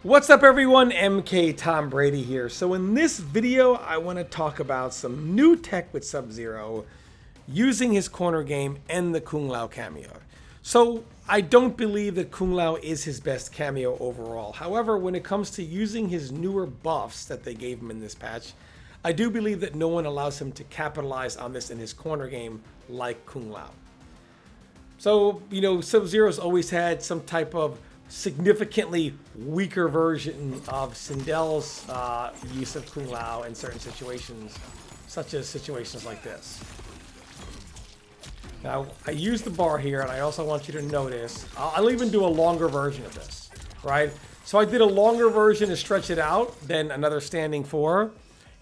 What's up everyone, MK Tom Brady here. So in this video, I want to talk about some new tech with Sub-Zero using his corner game and the Kung Lao cameo. So I don't believe that Kung Lao is his best cameo overall. However, when it comes to using his newer buffs that they gave him in this patch, I do believe that no one allows him to capitalize on this in his corner game like Kung Lao. So, you know, Sub-Zero's always had some type of significantly weaker version of Sindel's use of Kung Lao in certain situations, such as situations like this. Now, I use the bar here, and I also want you to notice, I'll even do a longer version of this, right? So I did a longer version to stretch it out than another standing 4.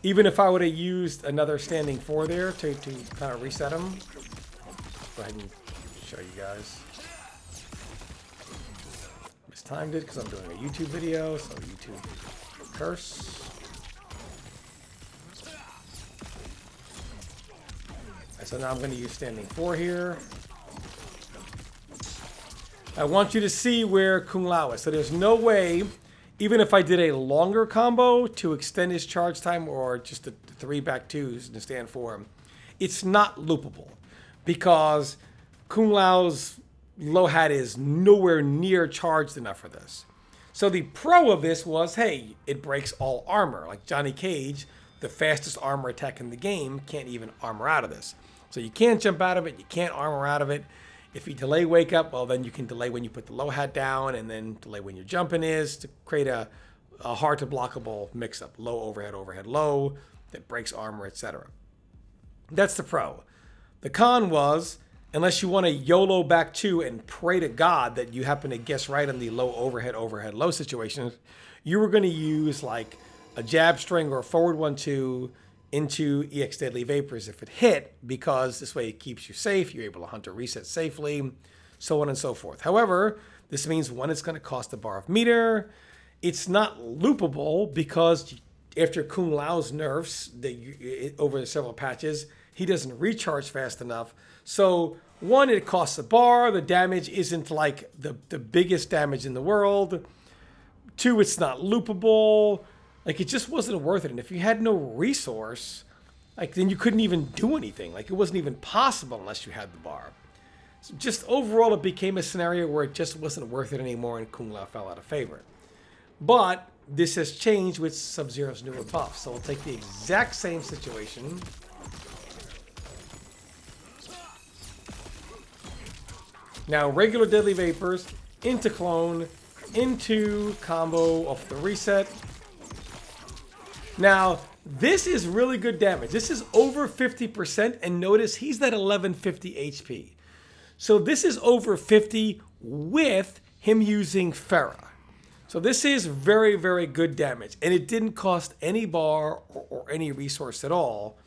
Even if I would have used another standing 4 there to kind of reset him. Go ahead and show you guys. Mistimed it because I'm doing a YouTube video, so YouTube curse. So now I'm going to use standing 4 here. I want you to see where Kung Lao is. So there's no way, even if I did a longer combo to extend his charge time or just the 3 back 2s to stand 4, it's not loopable because Kung Lao's low hat is nowhere near charged enough for this. So the pro of this was, hey, it breaks all armor. Like Johnny Cage, the fastest armor attack in the game, can't even armor out of this. So you can't jump out of it, you can't armor out of it. If you delay wake up, well then you can delay when you put the low hat down and then delay when you're jumping is to create a hard to blockable mix up. Low overhead, overhead low, that breaks armor, etc. That's the pro. The con was, unless you want to YOLO back 2 and pray to God that you happen to guess right on the low overhead, overhead low situation, you were going to use like a jab string or a forward 1-2 into EX Deadly Vapors if it hit, because this way it keeps you safe, you're able to hunt a reset safely, so on and so forth. However, this means one, it's going to cost a bar of meter. It's not loopable because after Kung Lao's nerfs over several patches, he doesn't recharge fast enough. So one, it costs a bar. The damage isn't like the biggest damage in the world. 2, it's not loopable. Like, it just wasn't worth it. And if you had no resource, like, then you couldn't even do anything. Like, it wasn't even possible unless you had the bar. So just overall, it became a scenario where it just wasn't worth it anymore and Kung Lao fell out of favor. But this has changed with Sub-Zero's newer buff. So we'll take the exact same situation. Now, regular Deadly Vapors into clone, into combo of the reset. Now, this is really good damage. This is over 50%, and notice he's at 1150 HP. So this is over 50 with him using Farah. So this is very, very good damage, and it didn't cost any bar or any resource at all.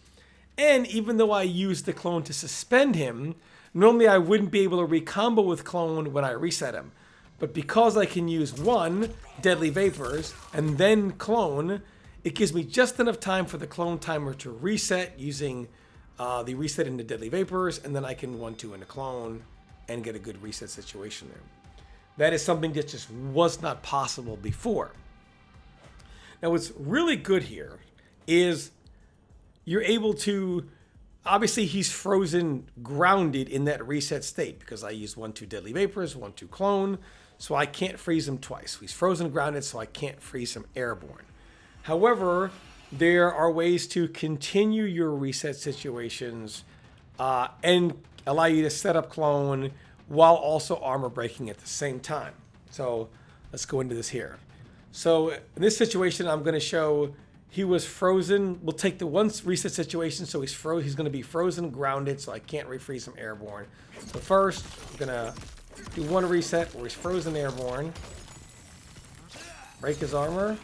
And even though I used the clone to suspend him, normally I wouldn't be able to recombo with clone when I reset him. But because I can use 1 Deadly Vapors and then clone, it gives me just enough time for the clone timer to reset using the reset into Deadly Vapors, and then I can 1-2 into clone and get a good reset situation there. That is something that just was not possible before. Now what's really good here is you're able to, obviously he's frozen grounded in that reset state because I used 1-2 Deadly Vapors, 1-2 clone, so I can't freeze him twice. He's frozen grounded, so I can't freeze him airborne. However, there are ways to continue your reset situations and allow you to set up clone while also armor breaking at the same time. So let's go into this here. So in this situation, I'm going to show he was frozen. We'll take the one reset situation. So he's going to be frozen grounded, so I can't refreeze him airborne. So first, I'm going to do 1 reset where he's frozen airborne. Break his armor.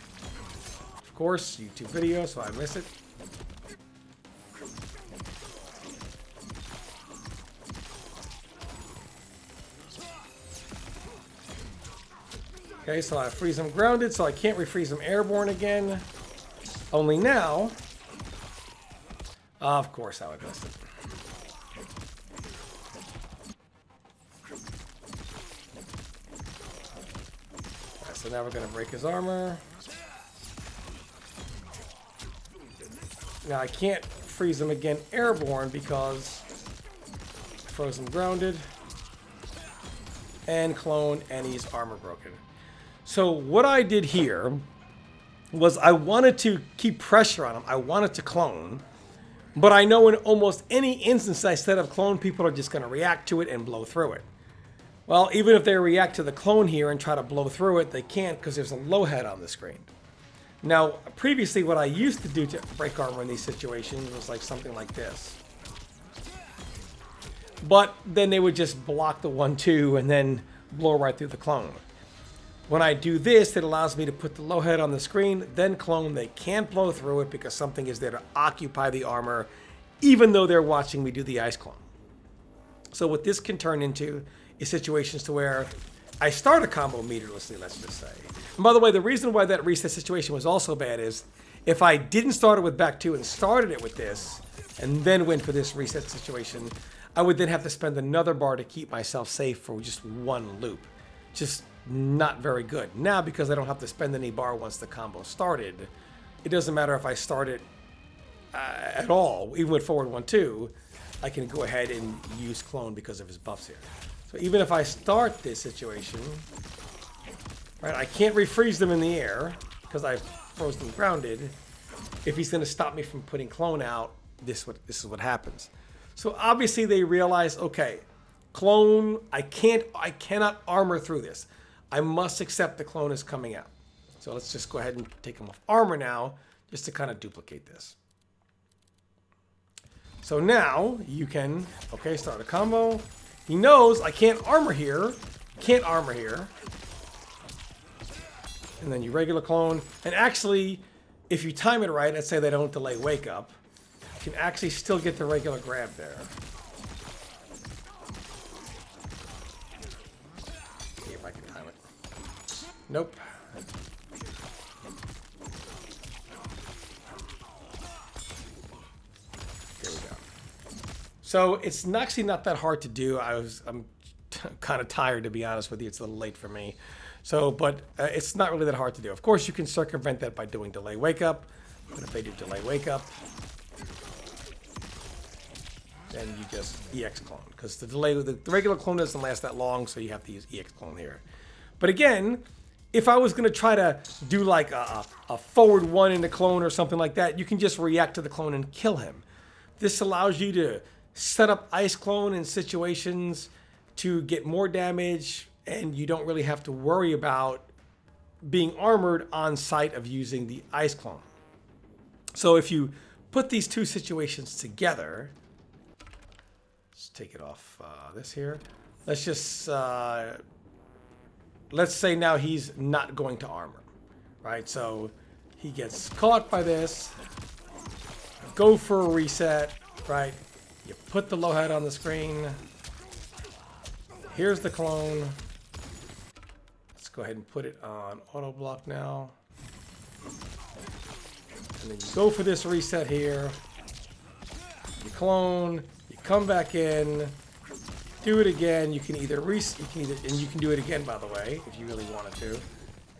Of course, YouTube video, so I miss it. Okay, so I freeze him grounded, so I can't refreeze him airborne again. Only now, of course, I would miss it. so now we're going to break his armor. Now I can't freeze him again airborne because froze him grounded. And clone, and he's armor broken. So what I did here was I wanted to keep pressure on him. I wanted to clone. But I know in almost any instance I set up clone, people are just going to react to it and blow through it. Well, even if they react to the clone here and try to blow through it, they can't because there's a low head on the screen. Now, previously what I used to do to break armor in these situations was like something like this. But then they would just block the 1-2 and then blow right through the clone. When I do this, it allows me to put the low head on the screen, then clone. They can't blow through it because something is there to occupy the armor, even though they're watching me do the ice clone. So what this can turn into is situations to where I start a combo meterlessly, let's just say. And by the way, the reason why that reset situation was also bad is if I didn't start it with back 2 and started it with this, and then went for this reset situation, I would then have to spend another bar to keep myself safe for just one loop. Just not very good. Now, because I don't have to spend any bar once the combo started, it doesn't matter if I start it at all. Even with forward 1-2, I can go ahead and use clone because of his buffs here. So even if I start this situation, right, I can't refreeze them in the air because I've frozen them grounded. If he's going to stop me from putting clone out, this is what happens. So obviously they realize, okay, clone, I cannot armor through this. I must accept the clone is coming out. So let's just go ahead and take him off armor now, just to kind of duplicate this. So now you can, okay, start a combo. He knows I can't armor here, And then you regular clone. And actually, if you time it right, let's say they don't delay wake up, you can actually still get the regular grab there. See if I can time it. Nope. Here we go. So it's actually not that hard to do. I'm kind of tired, to be honest with you. It's a little late for me. So, but it's not really that hard to do. Of course, you can circumvent that by doing delay wake up. But if they do delay wake up, then you just EX clone, because the regular clone doesn't last that long, so you have to use EX clone here. But again, if I was going to try to do like a forward 1 in the clone or something like that, you can just react to the clone and kill him. This allows you to set up ice clone in situations to get more damage, and you don't really have to worry about being armored on sight of using the ice clone. So if you put these two situations together, let's take it off this here. Let's just, let's say now he's not going to armor, right? So he gets caught by this, go for a reset, right? You put the low head on the screen. Here's the clone. Let's go ahead and put it on auto block now. And then you go for this reset here. You clone. You come back in. Do it again. You can either and you can do it again, by the way, if you really wanted to,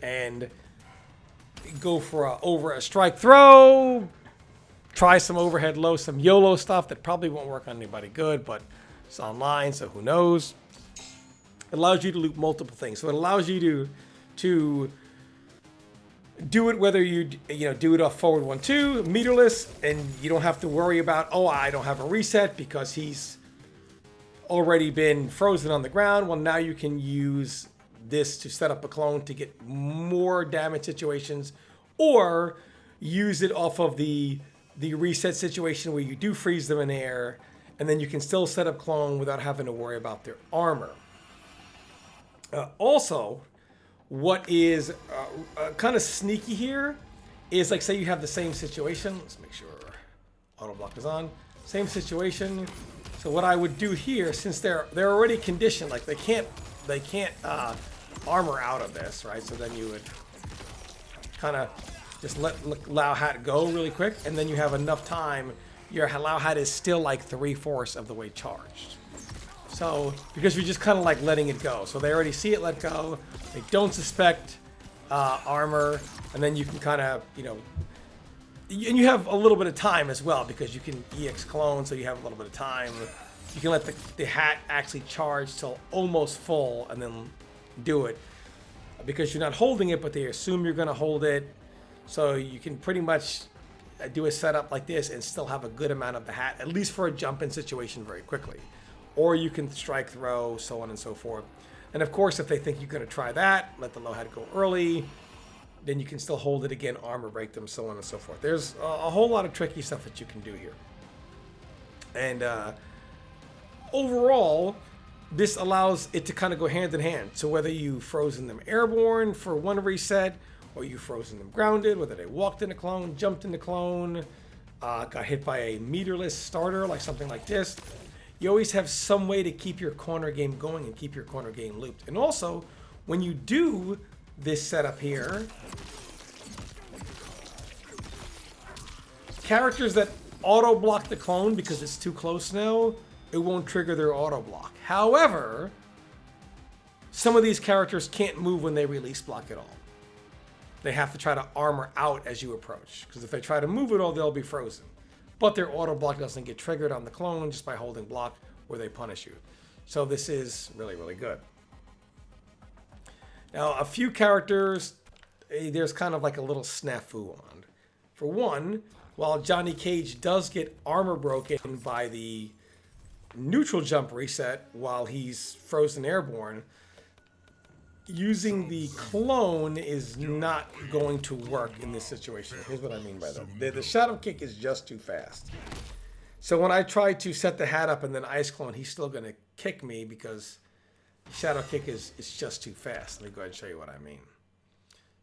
and go for over a strike throw. Try some overhead low, some YOLO stuff that probably won't work on anybody good, but it's online, so who knows. It allows you to loop multiple things. So it allows you to do it whether you do it off forward 1-2, meterless, and you don't have to worry about, oh, I don't have a reset because he's already been frozen on the ground. Well, now you can use this to set up a clone to get more damage situations, or use it off of the reset situation where you do freeze them in air, and then you can still set up clone without having to worry about their armor. Also, what is kind of sneaky here is, like, say you have the same situation. Let's make sure auto block is on. Same situation. So what I would do here, since they're already conditioned, like they can't armor out of this, right? So then you would kind of just let allow hat go really quick, and then you have enough time. Your allow hat is still like 3/4 of the way charged. So because you're just kind of like letting it go. So they already see it let go. They don't suspect armor, and then you can kind of, you know, and you have a little bit of time as well because you can EX clone, so you have a little bit of time. You can let the hat actually charge till almost full and then do it because you're not holding it, but they assume you're going to hold it. So you can pretty much do a setup like this and still have a good amount of the hat, at least for a jump-in situation very quickly. Or you can strike throw, so on and so forth. And of course, if they think you're going to try that, let the low hat go early, then you can still hold it again, armor break them, so on and so forth. There's a whole lot of tricky stuff that you can do here. And overall, this allows it to kind of go hand in hand. So whether you frozen them airborne for one reset, or you frozen them grounded, whether they walked in a clone, jumped in the clone, got hit by a meterless starter, like something like this, you always have some way to keep your corner game going and keep your corner game looped. And also, when you do this setup here, characters that auto block the clone because it's too close now, it won't trigger their auto block. However, some of these characters can't move when they release block at all. They have to try to armor out as you approach, because if they try to move at all, they'll be frozen. But their auto block doesn't get triggered on the clone just by holding block where they punish you. So this is really, really good. Now, a few characters, there's kind of like a little snafu on. For one, while Johnny Cage does get armor broken by the neutral jump reset while he's frozen airborne, using the clone is not going to work in this situation. Here's what I mean by that. The shadow kick is just too fast. So when I try to set the hat up and then ice clone, he's still going to kick me because shadow kick is just too fast. Let me go ahead and show you what I mean.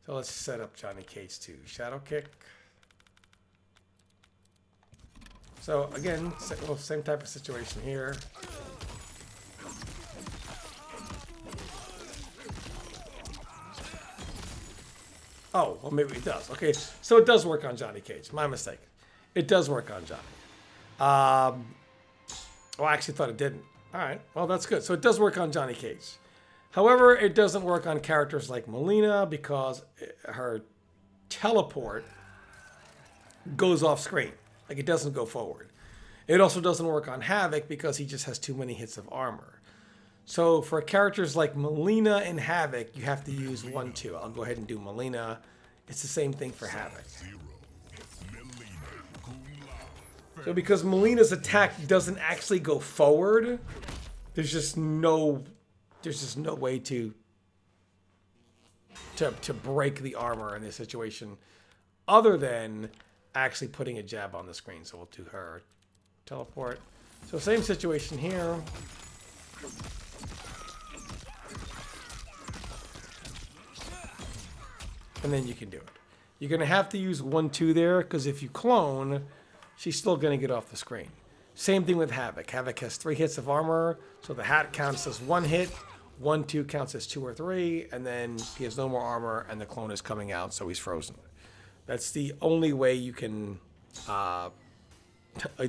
So let's set up Johnny Cage 2. Shadow kick. So again, same type of situation here. Oh, well, maybe it does. Okay, so it does work on Johnny Cage. My mistake. It does work on Johnny. Well, I actually thought it didn't. All right, well, that's good. So it does work on Johnny Cage. However, it doesn't work on characters like Melina because her teleport goes off screen. Like, it doesn't go forward. It also doesn't work on Havoc because he just has too many hits of armor. So for characters like Melina and Havoc, you have to use 1-2. I'll go ahead and do Melina. It's the same thing for Havoc. So because Melina's attack doesn't actually go forward, there's just no way to break the armor in this situation other than actually putting a jab on the screen. So we'll do her teleport. So same situation here. And then you can do it. You're going to have to use 1-2 there because if you clone, she's still going to get off the screen. Same thing with Havoc. Havoc has 3 hits of armor, so the hat counts as 1 hit. 1-2 counts as 2 or 3, and then he has no more armor, and the clone is coming out, so he's frozen. That's the only way you can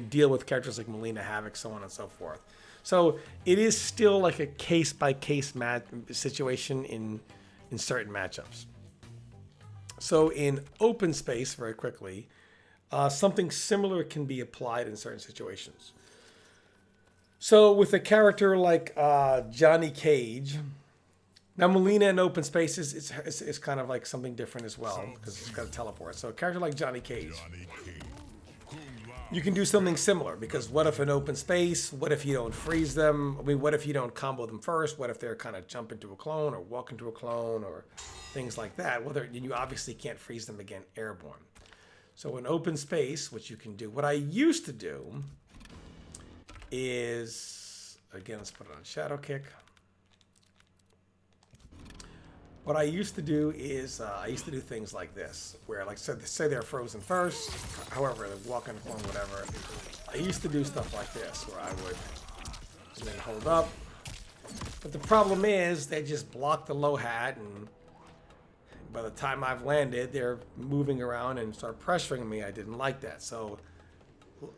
deal with characters like Melina, Havoc, so on and so forth. So it is still like a case-by-case situation in certain matchups. So in open space, very quickly, something similar can be applied in certain situations. So with a character like Johnny Cage, now Melina in open spaces is kind of like something different as well because it's got a teleport. So a character like Johnny Cage, you can do something similar because what if in open space, what if you don't freeze them? I mean, what if you don't combo them first? What if they're kind of jump into a clone or walk into a clone or things like that? Well, you obviously can't freeze them again airborne. So in open space, which you can do, what I used to do is, again, let's put it on shadow kick. What I used to do is, I used to do things like this, where like say they're frozen first, however, they walk in a clone, whatever. I used to do stuff like this, where I would and then hold up. But the problem is, they just block the low hat, and by the time I've landed, they're moving around and start pressuring me. I didn't like that. So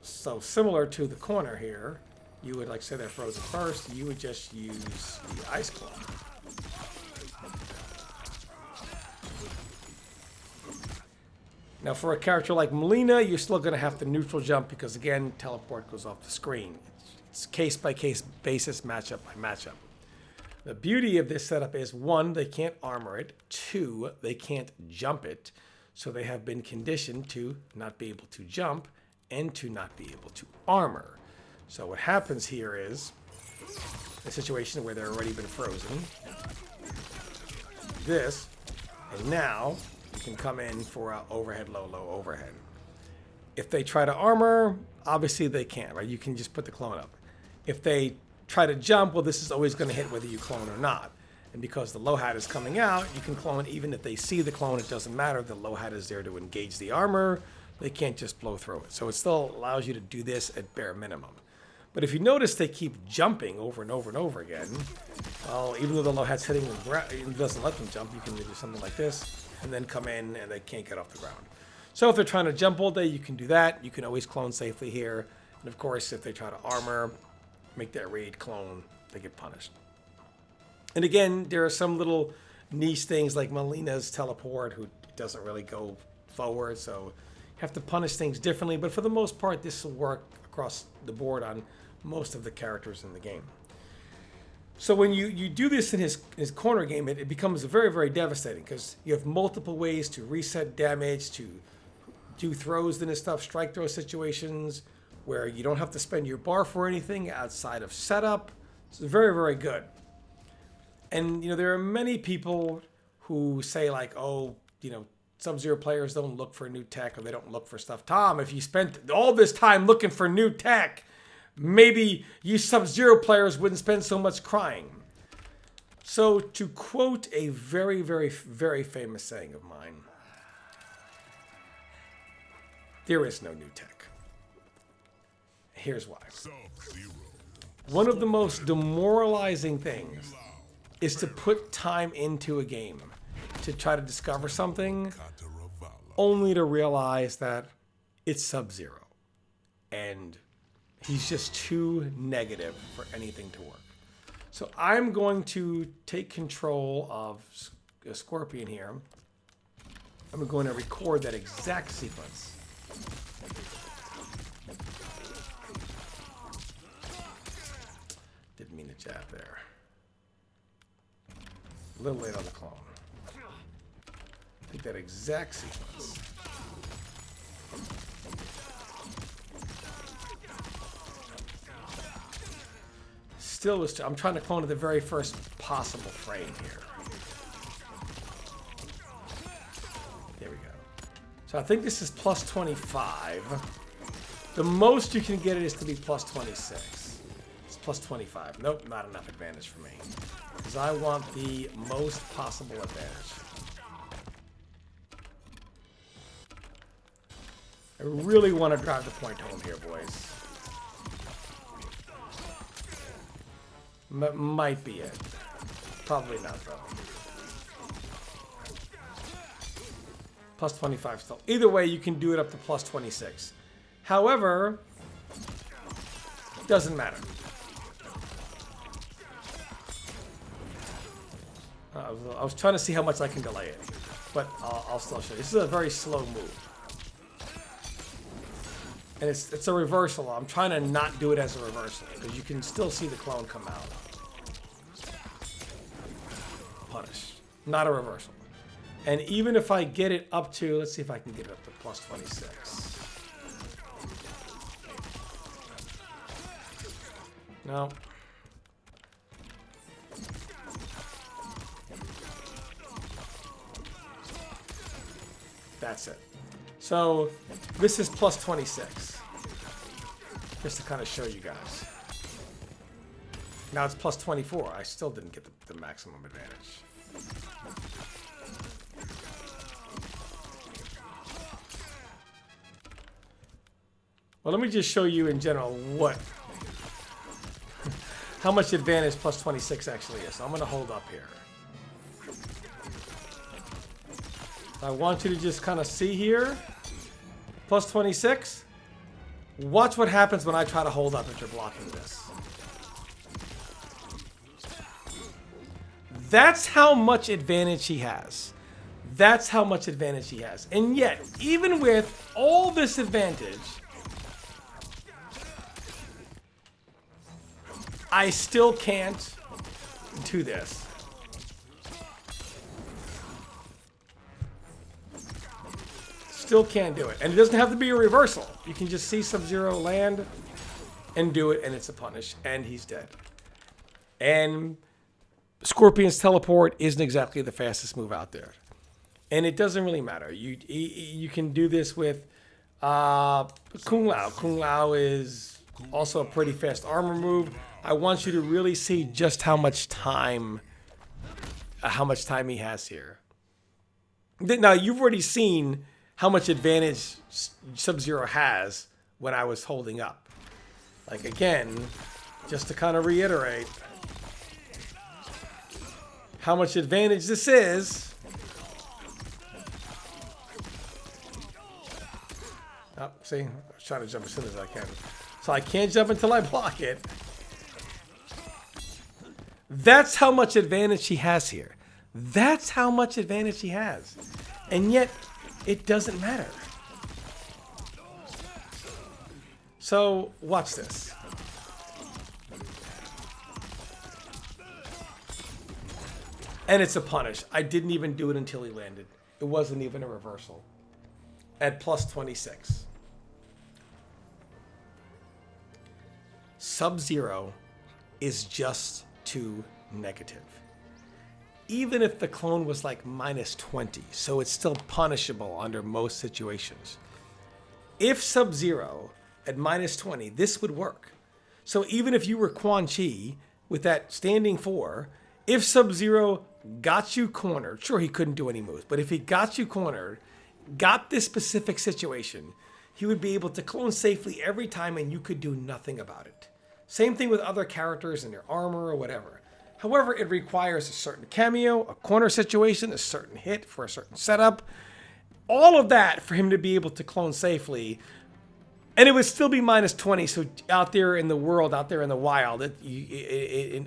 similar to the corner here, you would like say they're frozen first, you would just use the ice claw. Now for a character like Melina, you're still going to have to neutral jump because again, teleport goes off the screen. It's case by case basis, matchup by matchup. The beauty of this setup is 1, they can't armor it. 2, they can't jump it. So they have been conditioned to not be able to jump and to not be able to armor. So what happens here is a situation where they've already been frozen. This, and now you can come in for a overhead, low, low, overhead. If they try to armor, obviously they can't, right? You can just put the clone up. If they try to jump, well, this is always going to hit whether you clone or not. And because the low hat is coming out, you can clone even if they see the clone, it doesn't matter. The low hat is there to engage the armor. They can't just blow through it. So it still allows you to do this at bare minimum. But if you notice they keep jumping over and over and over again, well, even though the low hat's hitting the ground, it doesn't let them jump, you can do something like this and then come in and they can't get off the ground. So if they're trying to jump all day, you can do that. You can always clone safely here. And of course, if they try to armor, make that raid clone, they get punished. And again, there are some little niche things like Melina's teleport, who doesn't really go forward, so you have to punish things differently. But for the most part, this will work across the board on most of the characters in the game. So when you do this in his corner game, it becomes very, very devastating because you have multiple ways to reset damage, to do throws in his stuff, strike throw situations where you don't have to spend your bar for anything outside of setup. It's very, very good. And, you know, there are many people who say like, oh, you know, Sub-Zero players don't look for new tech or they don't look for stuff. Tom, if you spent all this time looking for new tech, maybe you Sub-Zero players wouldn't spend so much crying. So to quote a very, very, very famous saying of mine, there is no new tech. Here's why. One of the most demoralizing things is to put time into a game to try to discover something only to realize that it's Sub-Zero and he's just too negative for anything to work. So I'm going to take control of Scorpion here. I'm going to record that exact sequence. Didn't mean to jab there. A little late on the clone. Take that exact sequence. Still, I'm trying to clone to the very first possible frame here. There we go. So I think this is plus 25. The most you can get it is to be plus 26. It's plus 25. Nope, not enough advantage for me. Because I want the most possible advantage. I really want to drive the point home here, boys. Might be it. Probably not, though. Plus 25 still. Either way, you can do it up to plus 26. However, doesn't matter. I was trying to see how much I can delay it, but I'll still show you. This is a very slow move. And it's a reversal. I'm trying to not do it as a reversal because you can still see the clone come out. Punish. Not a reversal. And even if I get it up to, let's see if I can get it up to plus 26. No. That's it. So this is plus 26. Just to kind of show you guys. Now it's plus 24. I still didn't get the maximum advantage. Well, let me just show you in general how much advantage plus 26 actually is. So I'm going to hold up here. I want you to just kind of see here. Plus 26. Watch what happens when I try to hold up after blocking this. That's how much advantage he has. That's how much advantage he has. And yet, even with all this advantage, I still can't do this. Still can't do it. And it doesn't have to be a reversal. You can just see Sub-Zero land and do it, and it's a punish, and he's dead. And Scorpion's teleport isn't exactly the fastest move out there. And it doesn't really matter. You can do this with Kung Lao. Kung Lao is also a pretty fast armor move. I want you to really see just how much time he has here. Now, you've already seen how much advantage Sub-Zero has when I was holding up. Like, again, just to kind of reiterate how much advantage this is. Oh, see, I was trying to jump as soon as I can. So I can't jump until I block it. That's how much advantage he has here. That's how much advantage he has. And yet, it doesn't matter. So, watch this. And it's a punish. I didn't even do it until he landed. It wasn't even a reversal. At plus 26. Sub-Zero is just too negative. Even if the clone was like minus 20, so it's still punishable under most situations. If Sub-Zero at minus 20, this would work. So even if you were Quan Chi with that standing 4, if Sub-Zero got you cornered, sure, he couldn't do any moves, but if he got you cornered, got this specific situation, he would be able to clone safely every time and you could do nothing about it. Same thing with other characters and their armor or whatever. However, it requires a certain cameo, a corner situation, a certain hit for a certain setup. All of that for him to be able to clone safely. And it would still be minus 20, so out there in the world, out there in the wild,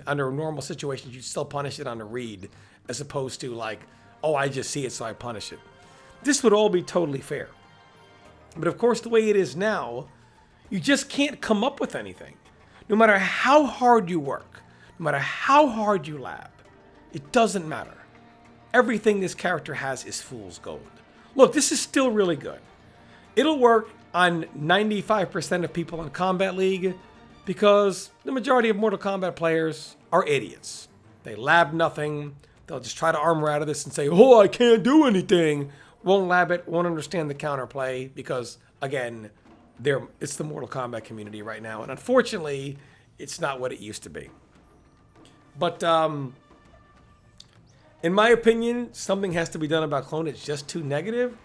under normal situations, you'd still punish it on a read, as opposed to like, oh, I just see it, so I punish it. This would all be totally fair. But of course, the way it is now, you just can't come up with anything. No matter how hard you work, no matter how hard you lab, it doesn't matter. Everything this character has is fool's gold. Look, this is still really good. It'll work on 95% of people in Combat League because the majority of Mortal Kombat players are idiots. They lab nothing. They'll just try to armor out of this and say, oh, I can't do anything. Won't lab it, won't understand the counterplay because, again, it's the Mortal Kombat community right now. And unfortunately, it's not what it used to be. But in my opinion, something has to be done about clone. It's just too negative.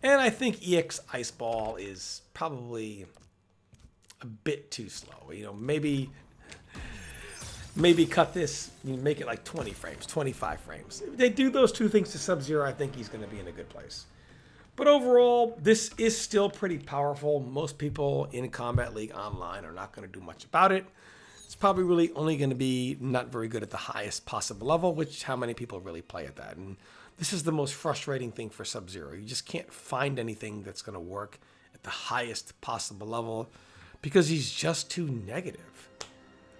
And I think EX Ice Ball is probably a bit too slow. You know, maybe cut this, make it like 20 frames, 25 frames. If they do those two things to Sub-Zero, I think he's going to be in a good place. But overall, this is still pretty powerful. Most people in Combat League Online are not going to do much about it. It's probably really only going to be not very good at the highest possible level, which how many people really play at that. And this is the most frustrating thing for Sub-Zero. You just can't find anything that's going to work at the highest possible level because he's just too negative.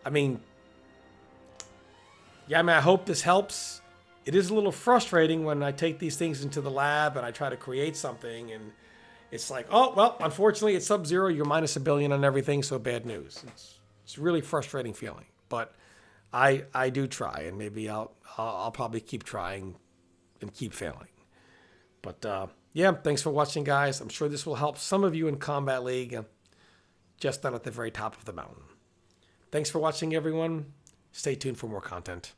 I mean, yeah, I hope this helps. It is a little frustrating when I take these things into the lab and I try to create something and it's like, oh, well, unfortunately it's Sub-Zero. You're minus $1 billion on everything, so bad news. It's a really frustrating feeling, but I do try, and maybe I'll probably keep trying and keep failing. But yeah, thanks for watching, guys. I'm sure this will help some of you in Combat League, just not at the very top of the mountain. Thanks for watching, everyone. Stay tuned for more content.